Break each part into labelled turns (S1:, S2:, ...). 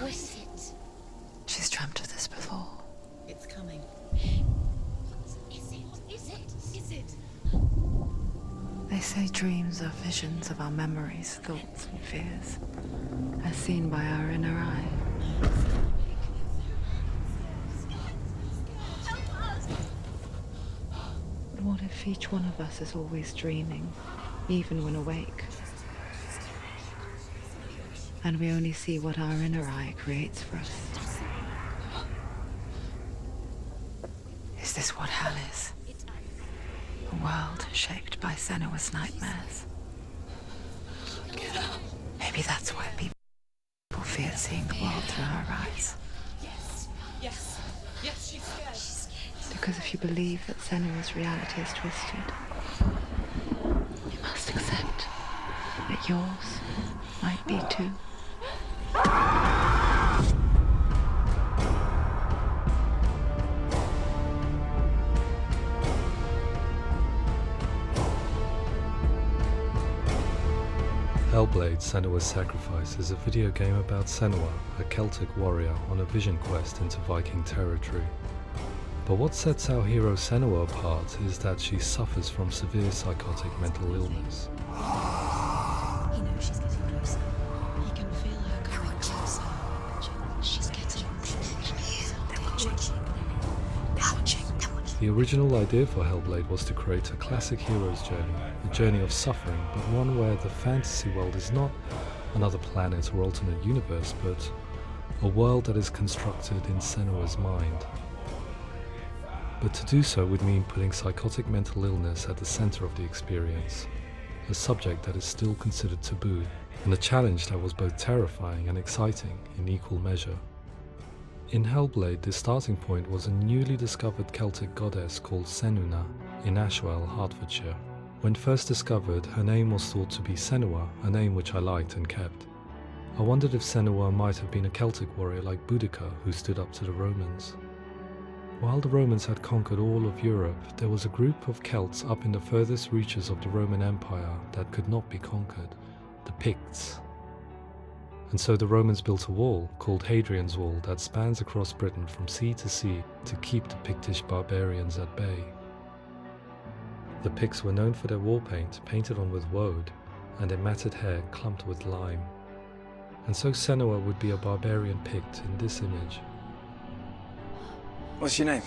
S1: is it?
S2: She's dreamt of this before.
S1: It's coming. What is it? Is it?
S2: They say dreams are visions of our memories, thoughts, and fears, as seen by our inner eye. But what if each one of us is always dreaming, even when awake? And we only see what our inner eye creates for us. Is this what hell is? A world shaped by Senua's nightmares. Maybe that's why people fear seeing the world through her eyes.
S1: Yes, she's scared.
S2: Because if you believe that Senua's reality is twisted, you must accept that yours might be too.
S3: Hellblade: Senua's Sacrifice is a video game about Senua, a Celtic warrior on a vision quest into Viking territory. But what sets our hero Senua apart is that she suffers from severe psychotic mental illness.
S1: He knows she's getting closer. He can feel her coming closer. She's getting closer.
S3: The original idea for Hellblade was to create a classic hero's journey, a journey of suffering, but one where the fantasy world is not another planet or alternate universe, but a world that is constructed in Senua's mind. But to do so would mean putting psychotic mental illness at the center of the experience, a subject that is still considered taboo, and a challenge that was both terrifying and exciting in equal measure. In Hellblade, the starting point was a newly discovered Celtic goddess called Senua in Ashwell, Hertfordshire. When first discovered, her name was thought to be Senua, a name which I liked and kept. I wondered if Senua might have been a Celtic warrior like Boudica who stood up to the Romans. While the Romans had conquered all of Europe, there was a group of Celts up in the furthest reaches of the Roman Empire that could not be conquered, the Picts. And so the Romans built a wall, called Hadrian's Wall, that spans across Britain from sea to sea to keep the Pictish barbarians at bay. The Picts were known for their war paint, painted on with woad, and their matted hair clumped with lime. And so Senua would be a barbarian Pict in this image.
S4: What's your name?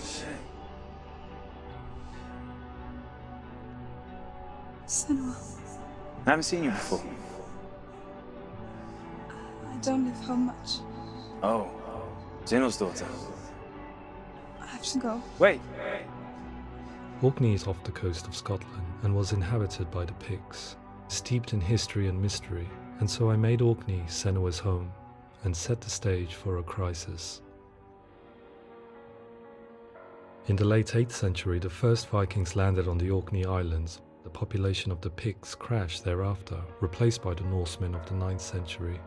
S5: Senua.
S4: I haven't seen you before.
S5: I don't live home much.
S4: Oh, Zeno's daughter.
S5: I have to go.
S4: Wait.
S3: Orkney is off the coast of Scotland and was inhabited by the Picts, steeped in history and mystery, and so I made Orkney Senua's home and set the stage for a crisis. In the late 8th century, the first Vikings landed on the Orkney Islands. The population of the Picts crashed thereafter, replaced by the Norsemen of the 9th century.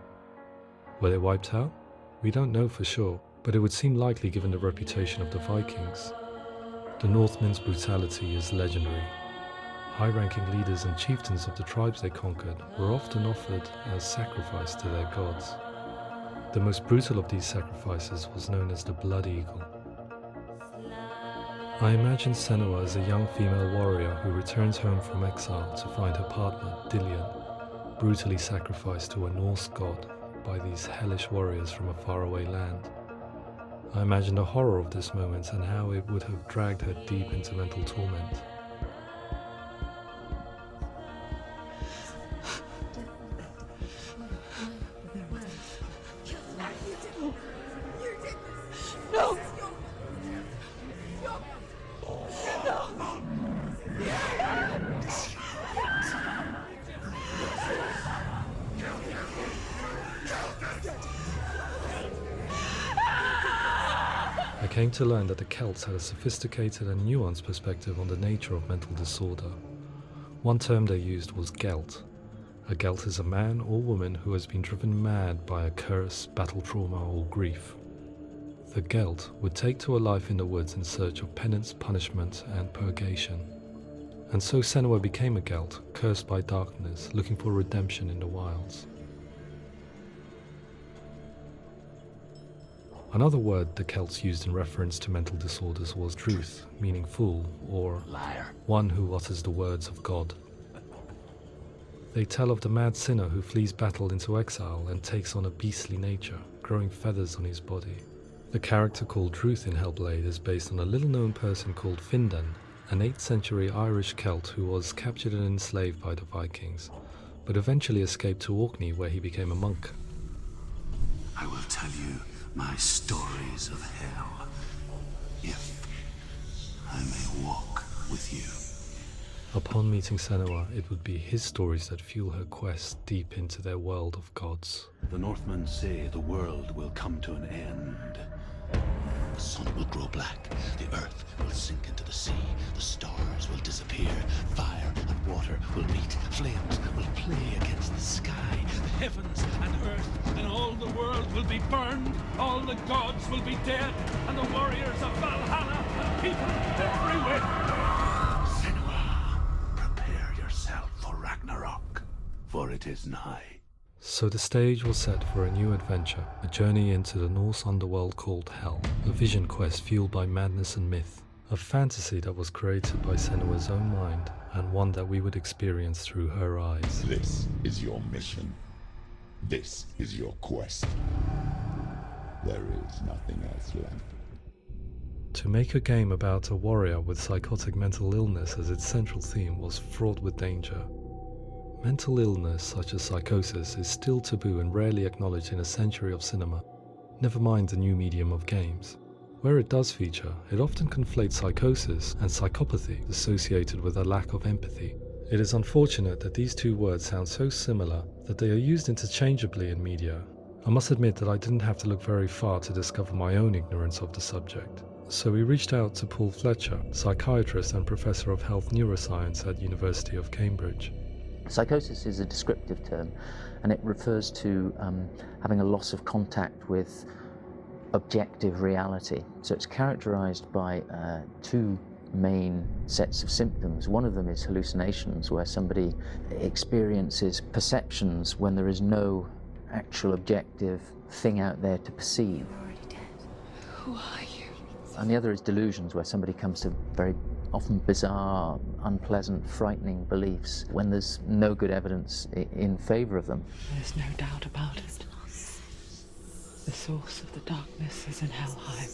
S3: Were they wiped out? We don't know for sure, but it would seem likely given the reputation of the Vikings. The Northmen's brutality is legendary. High-ranking leaders and chieftains of the tribes they conquered were often offered as sacrifice to their gods. The most brutal of these sacrifices was known as the Blood Eagle. I imagine Senua as a young female warrior who returns home from exile to find her partner, Dillion, brutally sacrificed to a Norse god by these hellish warriors from a faraway land. I imagine the horror of this moment and how it would have dragged her deep into mental torment.
S5: No!
S3: I came to learn that the Celts had a sophisticated and nuanced perspective on the nature of mental disorder. One term they used was gelt. A gelt is a man or woman who has been driven mad by a curse, battle trauma, or grief. The gelt would take to a life in the woods in search of penance, punishment, and purgation. And so Senua became a gelt, cursed by darkness, looking for redemption in the wilds. Another word the Celts used in reference to mental disorders was truth, meaning fool, or
S6: Liar.
S3: one who utters the words of God. They tell of the mad sinner who flees battle into exile and takes on a beastly nature, growing feathers on his body. The character called Truth in Hellblade is based on a little-known person called Findan, an 8th century Irish Celt who was captured and enslaved by the Vikings, but eventually escaped to Orkney where he became a monk.
S6: I will tell you my stories of hell, if I may walk with you.
S3: Upon meeting Senua, it would be his stories that fuel her quest deep into their world of gods.
S6: The Northmen say the world will come to an end. The sun will grow black, the earth will sink into the sea, the stars will disappear, fire and water will meet, flames will play against the sky, the heavens and earth and all the world will be burned, all the gods will be dead, and the warriors of Valhalla and people everywhere. Senua, prepare yourself for Ragnarok, for it is nigh.
S3: So the stage was set for a new adventure, a journey into the Norse underworld called Hell, a vision quest fueled by madness and myth, a fantasy that was created by Senua's own mind, and one that we would experience through her eyes.
S7: This is your mission. This is your quest. There is nothing else left.
S3: To make a game about a warrior with psychotic mental illness as its central theme was fraught with danger. Mental illness, such as psychosis, is still taboo and rarely acknowledged in a century of cinema, never mind the new medium of games. Where it does feature, it often conflates psychosis and psychopathy associated with a lack of empathy. It is unfortunate that these two words sound so similar that they are used interchangeably in media. I must admit that I didn't have to look very far to discover my own ignorance of the subject. So we reached out to Paul Fletcher, psychiatrist and professor of health neuroscience at University of Cambridge.
S8: Psychosis is a descriptive term, and it refers to having a loss of contact with objective reality. So it's characterized by two main sets of symptoms. One of them is hallucinations, where somebody experiences perceptions when there is no actual objective thing out there to perceive.
S1: You're already dead. Who are you?
S8: And the other is delusions, where somebody comes to very often bizarre, unpleasant, frightening beliefs when there's no good evidence in favor of them.
S2: There's no doubt about it. The source of the darkness is in Helheim,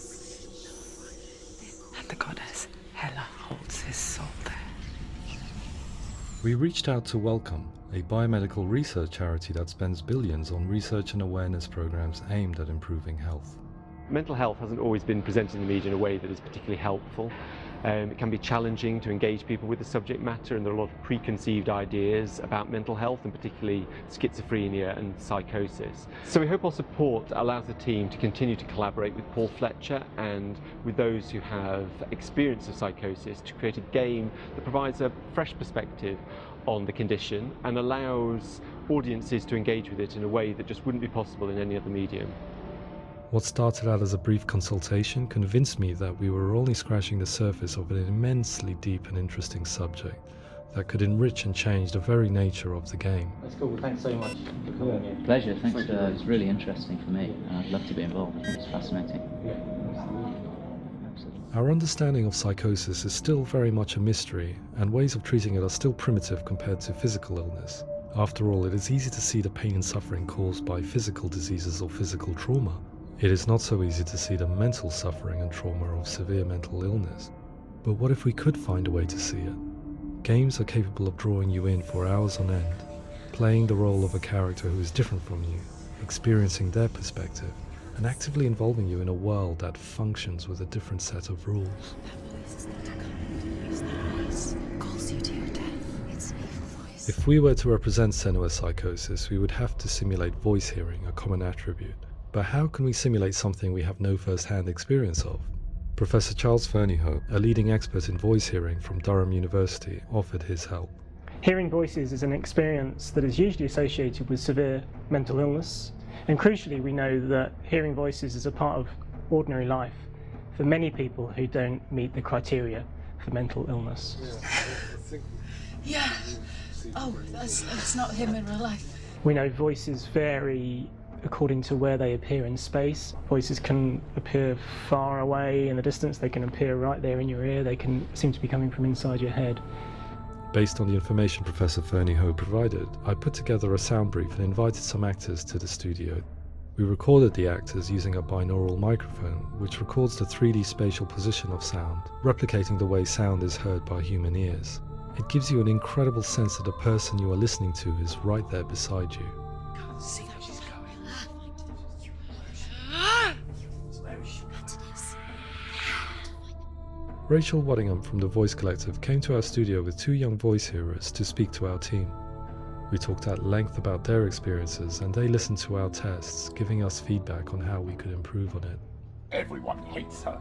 S2: and the goddess Hela holds his soul there.
S3: We reached out to Welcome, a biomedical research charity that spends billions on research and awareness programs aimed at improving health.
S9: Mental health hasn't always been presented in the media in a way that is particularly helpful. It can be challenging to engage people with the subject matter, and there are a lot of preconceived ideas about mental health, and particularly schizophrenia and psychosis. So we hope our support allows the team to continue to collaborate with Paul Fletcher and with those who have experience of psychosis to create a game that provides a fresh perspective on the condition and allows audiences to engage with it in a way that just wouldn't be possible in any other medium.
S3: What started out as a brief consultation convinced me that we were only scratching the surface of an immensely deep and interesting subject that could enrich and change the very nature of the game.
S8: That's cool. Thanks so much for coming here. Pleasure. Thanks. It's really interesting for me, and I'd love to be involved. I think it's fascinating. Absolutely.
S3: Our understanding of psychosis is still very much a mystery, and ways of treating it are still primitive compared to physical illness. After all, it is easy to see the pain and suffering caused by physical diseases or physical trauma. It is not so easy to see the mental suffering and trauma of severe mental illness. But what if we could find a way to see it? Games are capable of drawing you in for hours on end, playing the role of a character who is different from you, experiencing their perspective, and actively involving you in a world that functions with a different set of rules.
S1: That voice is not a kind. Use that voice. Calls you to your death. It's an evil voice.
S3: If we were to represent Senua's psychosis, we would have to simulate voice hearing, a common attribute. But how can we simulate something we have no first-hand experience of? Professor Charles Fernyhough, a leading expert in voice hearing from Durham University, offered his help.
S10: Hearing voices is an experience that is usually associated with severe mental illness, and crucially we know that hearing voices is a part of ordinary life for many people who don't meet the criteria for mental illness.
S5: Yeah. Oh, that's not him in real life.
S10: We know voices vary according to where they appear in space. Voices can appear far away in the distance, they can appear right there in your ear, they can seem to be coming from inside your head.
S3: Based on the information Professor Fernie Ho provided, I put together a sound brief and invited some actors to the studio. We recorded the actors using a binaural microphone, which records the 3D spatial position of sound, replicating the way sound is heard by human ears. It gives you an incredible sense that the person you are listening to is right there beside you.
S1: See how she's going.
S3: Rachel Waddingham from the Voice Collective came to our studio with 2 young voice hearers to speak to our team. We talked at length about their experiences and they listened to our tests, giving us feedback on how we could improve on it.
S7: Everyone hates her.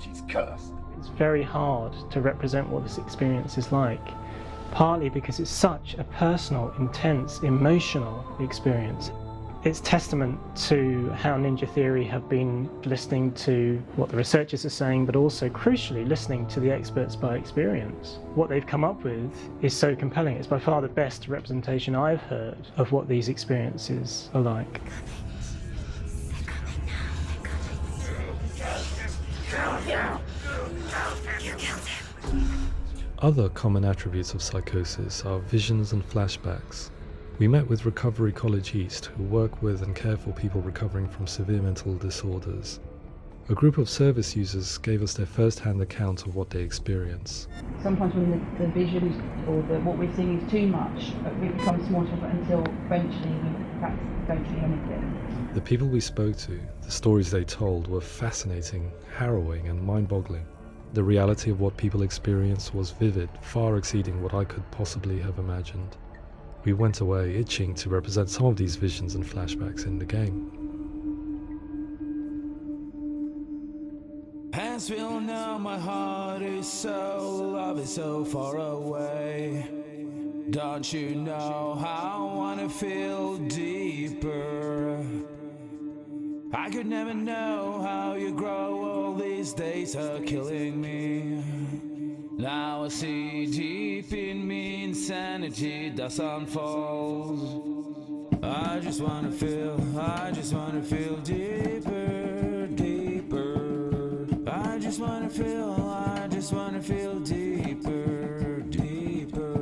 S7: She's cursed.
S10: It's very hard to represent what this experience is like, partly because it's such a personal, intense, emotional experience. It's testament to how Ninja Theory have been listening to what the researchers are saying, but also, crucially, listening to the experts by experience. What they've come up with is so compelling. It's by far the best representation I've heard of what these experiences are like.
S3: Other common attributes of psychosis are visions and flashbacks. We met with Recovery College East, who work with and care for people recovering from severe mental disorders. A group of service users gave us their first-hand account of what they experience.
S11: Sometimes when the visions or what we're seeing is too much, it becomes more difficult until eventually we perhaps don't see anything.
S3: The people we spoke to, the stories they told, were fascinating, harrowing and mind-boggling. The reality of what people experienced was vivid, far exceeding what I could possibly have imagined. We went away itching to represent some of these visions and flashbacks in the game.
S12: As we all know, my heart is so, love is so far away. Don't you know how I wanna feel deeper? I could never know how you grow, all these days are killing me. Now I see deep in me insanity does unfold. I just wanna feel deeper, deeper. I just wanna feel deeper, deeper.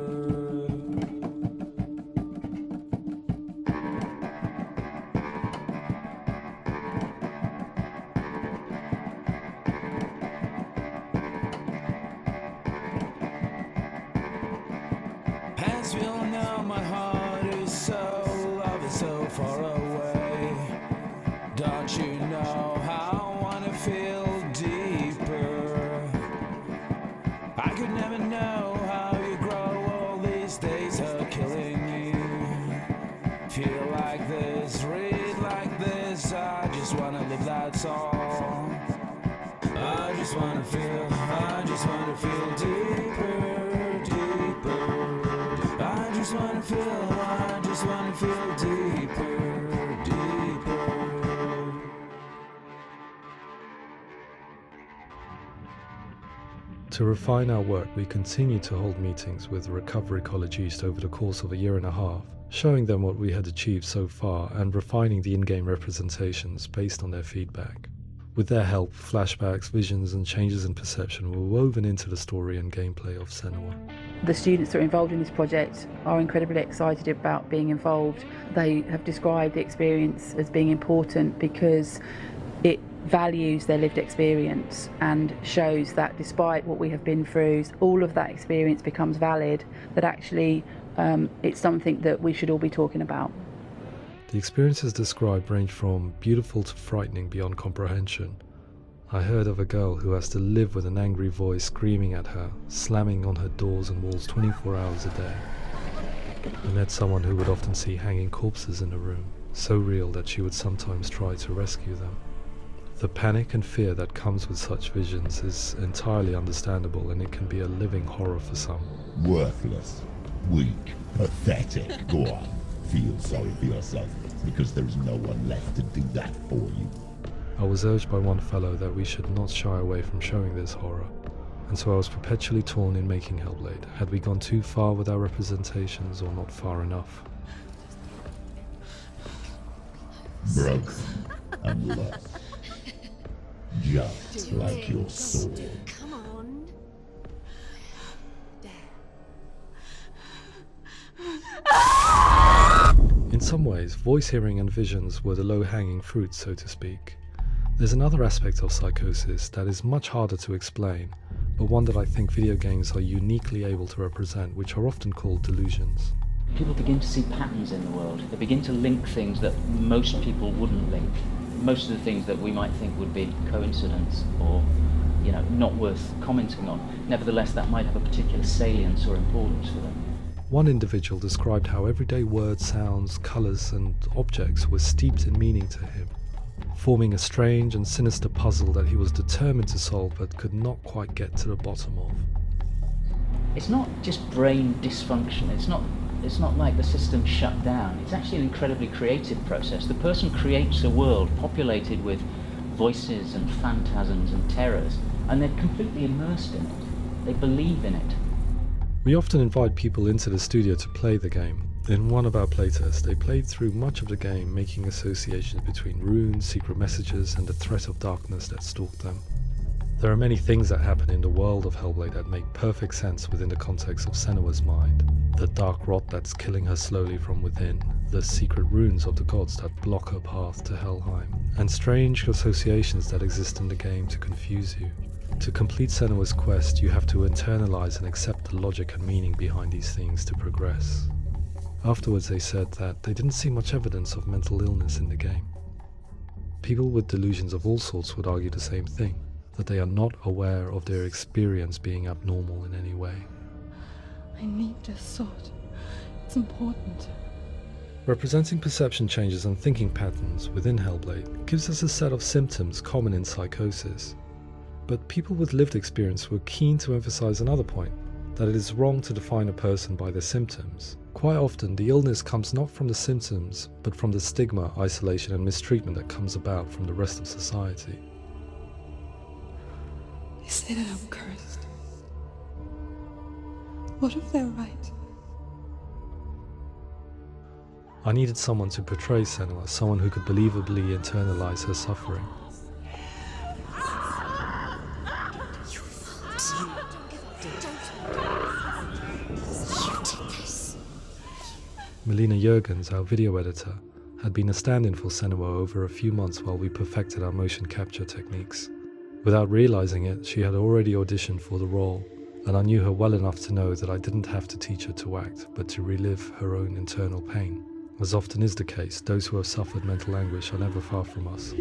S12: As we all know, my heart is so, love is so far away. Don't you know how I wanna feel deeper? I could never know how you grow, all these days are killing me. Feel like this, read like this, I just wanna live, that's all. I just wanna feel deeper, deeper. I just wanna feel deeper, deeper.
S3: To refine our work, we continue to hold meetings with Recovery College East over the course of a year and a half, showing them what we had achieved so far and refining the in-game representations based on their feedback. With their help, flashbacks, visions and changes in perception were woven into the story and gameplay of Senua.
S11: The students that are involved in this project are incredibly excited about being involved. They have described the experience as being important because it values their lived experience and shows that despite what we have been through, all of that experience becomes valid, that actually it's something that we should all be talking about.
S3: The experiences described range from beautiful to frightening beyond comprehension. I heard of a girl who has to live with an angry voice screaming at her, slamming on her doors and walls 24 hours a day. I met someone who would often see hanging corpses in a room, so real that she would sometimes try to rescue them. The panic and fear that comes with such visions is entirely understandable, and it can be a living horror for some.
S7: Worthless, weak, pathetic. Go on, feel sorry for yourself, because there is no one left to do that for you.
S3: I was urged by one fellow that we should not shy away from showing this horror, and so I was perpetually torn in making Hellblade. Had we gone too far with our representations or not far enough?
S7: broken and lost. Just like your soul.
S1: Come on.
S3: In some ways, voice hearing and visions were the low-hanging fruit, so to speak. There's another aspect of psychosis that is much harder to explain, but one that I think video games are uniquely able to represent, which are often called delusions.
S8: People begin to see patterns in the world. They begin to link things that most people wouldn't link. Most of the things that we might think would be coincidence or, not worth commenting on. Nevertheless, that might have a particular salience or importance for them.
S3: One individual described how everyday words, sounds, colours and objects were steeped in meaning to him, forming a strange and sinister puzzle that he was determined to solve but could not quite get to the bottom of.
S8: It's not just brain dysfunction. It's not like the system shut down. It's actually an incredibly creative process. The person creates a world populated with voices and phantasms and terrors, and they're completely immersed in it. They believe in it.
S3: We often invite people into the studio to play the game. In one of our playtests, they played through much of the game, making associations between runes, secret messages, and the threat of darkness that stalked them. There are many things that happen in the world of Hellblade that make perfect sense within the context of Senua's mind. The dark rot that's killing her slowly from within, the secret runes of the gods that block her path to Helheim, and strange associations that exist in the game to confuse you. To complete Senua's quest, you have to internalize and accept the logic and meaning behind these things to progress. Afterwards they said that they didn't see much evidence of mental illness in the game. People with delusions of all sorts would argue the same thing, that they are not aware of their experience being abnormal in any way.
S5: I need this sword. It's important.
S3: Representing perception changes and thinking patterns within Hellblade gives us a set of symptoms common in psychosis. But people with lived experience were keen to emphasize another point, that it is wrong to define a person by their symptoms. Quite often, the illness comes not from the symptoms, but from the stigma, isolation and mistreatment that comes about from the rest of society.
S5: They say that I'm cursed. What if they're right?
S3: I needed someone to portray Senua, someone who could believably internalize her suffering. Melina Jurgens, our video editor, had been a stand-in for Senua over a few months while we perfected our motion capture techniques. Without realizing it, she had already auditioned for the role, and I knew her well enough to know that I didn't have to teach her to act, but to relive her own internal pain. As often is the case, those who have suffered mental anguish are never far from us.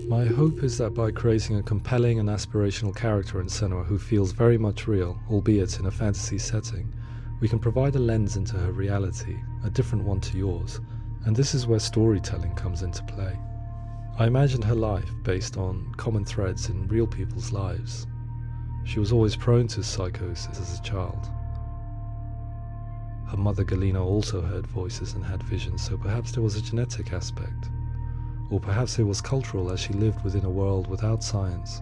S3: My hope is that by creating a compelling and aspirational character in Senua who feels very much real, albeit in a fantasy setting, we can provide a lens into her reality, a different one to yours, and this is where storytelling comes into play. I imagined her life based on common threads in real people's lives. She was always prone to psychosis as a child. Her mother Galina also heard voices and had visions, so perhaps there was a genetic aspect. Or perhaps it was cultural, as she lived within a world without science,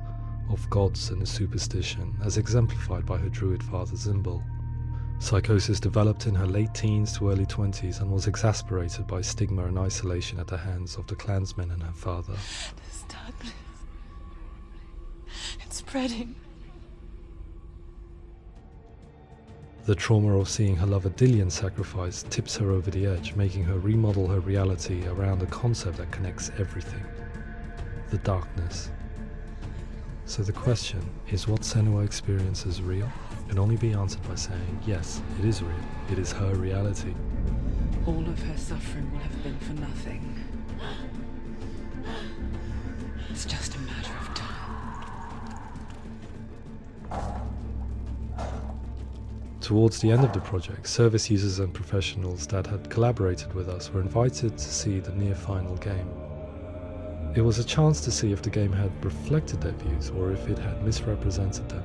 S3: of gods and a superstition, as exemplified by her druid father Zimbal. Psychosis developed in her late teens to early 20s and was exacerbated by stigma and isolation at the hands of the clansmen and her father.
S5: This darkness. It's spreading.
S3: The trauma of seeing her lover Dillian sacrificed tips her over the edge, making her remodel her reality around a concept that connects everything: the darkness. So the question, is what Senua experiences real? Can only be answered by saying, yes, it is real. It is her reality.
S2: All of her suffering will have been for nothing. It's just a matter of time.
S3: Towards the end of the project, service users and professionals that had collaborated with us were invited to see the near-final game. It was a chance to see if the game had reflected their views or if it had misrepresented them.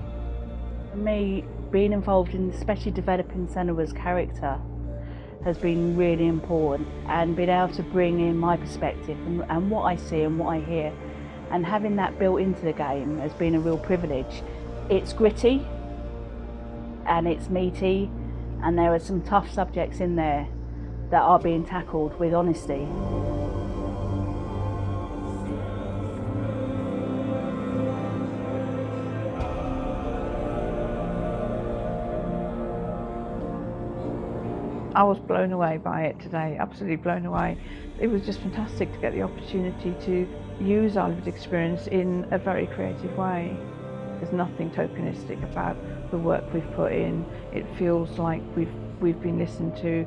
S11: For me, being involved in especially developing Senua's character has been really important, and being able to bring in my perspective and what I see and what I hear and having that built into the game has been a real privilege. It's gritty and it's meaty, and there are some tough subjects in there that are being tackled with honesty.
S2: I was blown away by it today, absolutely blown away. It was just fantastic to get the opportunity to use our lived experience in a very creative way. There's nothing tokenistic about the work we've put in. It feels like we've been listened to,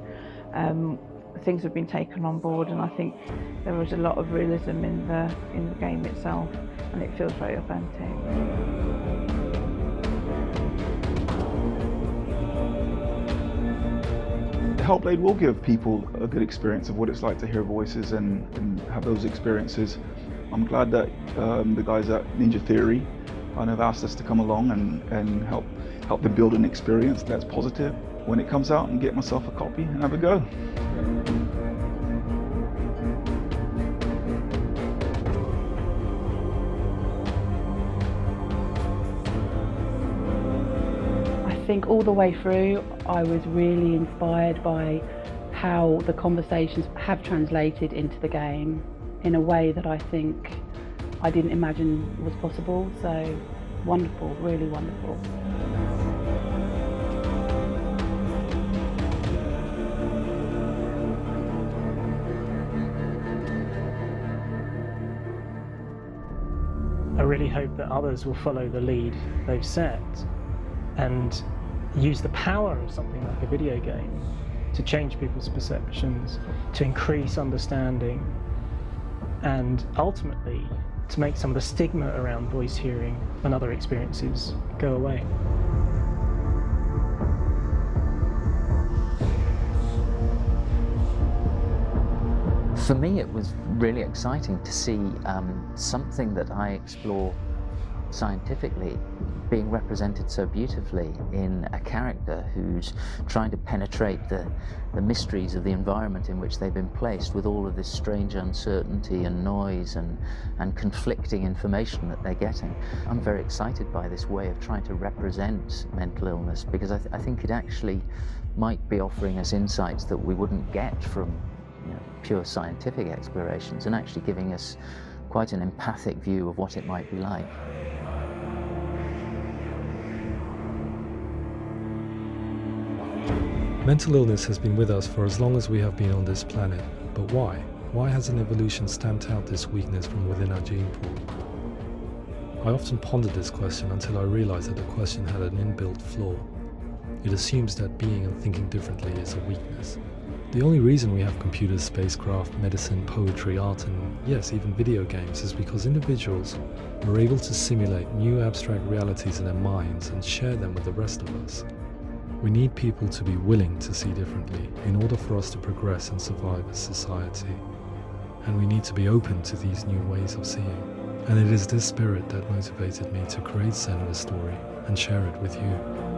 S2: things have been taken on board, and I think there was a lot of realism in the game itself, and it feels very authentic.
S13: Hellblade will give people a good experience of what it's like to hear voices and have those experiences. I'm glad that the guys at Ninja Theory kind of asked us to come along and help them build an experience that's positive when it comes out, and get myself a copy and have a go.
S11: I think all the way through I was really inspired by how the conversations have translated into the game in a way that I think I didn't imagine was possible. So wonderful, really wonderful.
S10: I really hope that others will follow the lead they've set and use the power of something like a video game to change people's perceptions, to increase understanding, and ultimately to make some of the stigma around voice hearing and other experiences go away.
S8: For me, it was really exciting to see something that I explore scientifically being represented so beautifully in a character who's trying to penetrate the mysteries of the environment in which they've been placed, with all of this strange uncertainty and noise and conflicting information that they're getting. I'm very excited by this way of trying to represent mental illness, because I think it actually might be offering us insights that we wouldn't get from pure scientific explorations, and actually giving us quite an empathic view of what it might be like.
S3: Mental illness has been with us for as long as we have been on this planet, but why? Why hasn't evolution stamped out this weakness from within our gene pool? I often pondered this question until I realized that the question had an inbuilt flaw. It assumes that being and thinking differently is a weakness. The only reason we have computers, spacecraft, medicine, poetry, art, and yes, even video games is because individuals are able to simulate new abstract realities in their minds and share them with the rest of us. We need people to be willing to see differently in order for us to progress and survive as society. And we need to be open to these new ways of seeing. And it is this spirit that motivated me to create Senua's story and share it with you.